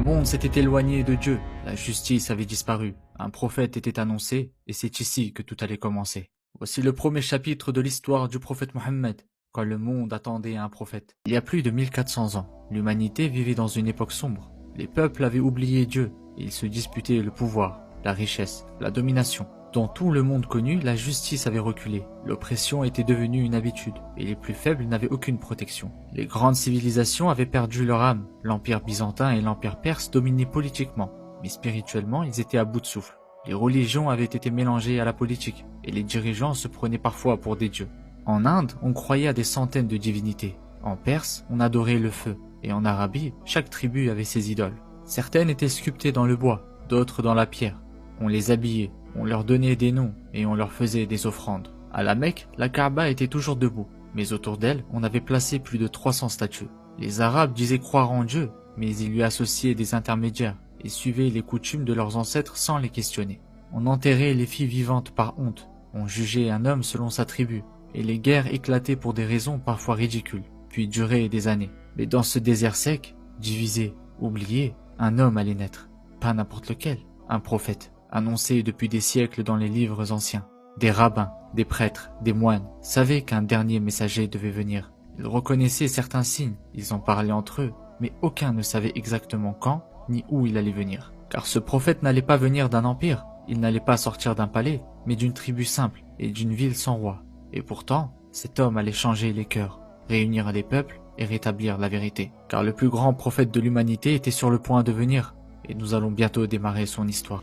monde s'était éloigné de Dieu, la justice avait disparu, un prophète était annoncé, et c'est ici que tout allait commencer. Voici le premier chapitre de l'histoire du prophète Mohammed, quand le monde attendait un prophète. Il y a plus de 1400 ans, l'humanité vivait dans une époque sombre. Les peuples avaient oublié Dieu, et ils se disputaient le pouvoir, la richesse, la domination. Dans tout le monde connu, la justice avait reculé, l'oppression était devenue une habitude, et les plus faibles n'avaient aucune protection. Les grandes civilisations avaient perdu leur âme, l'empire byzantin et l'empire perse dominaient politiquement, mais spirituellement ils étaient à bout de souffle. Les religions avaient été mélangées à la politique, et les dirigeants se prenaient parfois pour des dieux. En Inde, on croyait à des centaines de divinités. En Perse, on adorait le feu, et en Arabie, chaque tribu avait ses idoles. Certaines étaient sculptées dans le bois, d'autres dans la pierre. On les habillait, on leur donnait des noms et on leur faisait des offrandes. À la Mecque, la Kaaba était toujours debout, mais autour d'elle, on avait placé plus de 300 statues. Les Arabes disaient croire en Dieu, mais ils lui associaient des intermédiaires et suivaient les coutumes de leurs ancêtres sans les questionner. On enterrait les filles vivantes par honte, on jugeait un homme selon sa tribu, et les guerres éclataient pour des raisons parfois ridicules, puis duraient des années. Mais dans ce désert sec, divisé, oublié, un homme allait naître. Pas n'importe lequel, un prophète, annoncé depuis des siècles dans les livres anciens. Des rabbins, des prêtres, des moines savaient qu'un dernier messager devait venir. Ils reconnaissaient certains signes, ils en parlaient entre eux, mais aucun ne savait exactement quand ni où il allait venir. Car ce prophète n'allait pas venir d'un empire, il n'allait pas sortir d'un palais, mais d'une tribu simple et d'une ville sans roi. Et pourtant, cet homme allait changer les cœurs, réunir les peuples et rétablir la vérité. Car le plus grand prophète de l'humanité était sur le point de venir, et nous allons bientôt démarrer son histoire.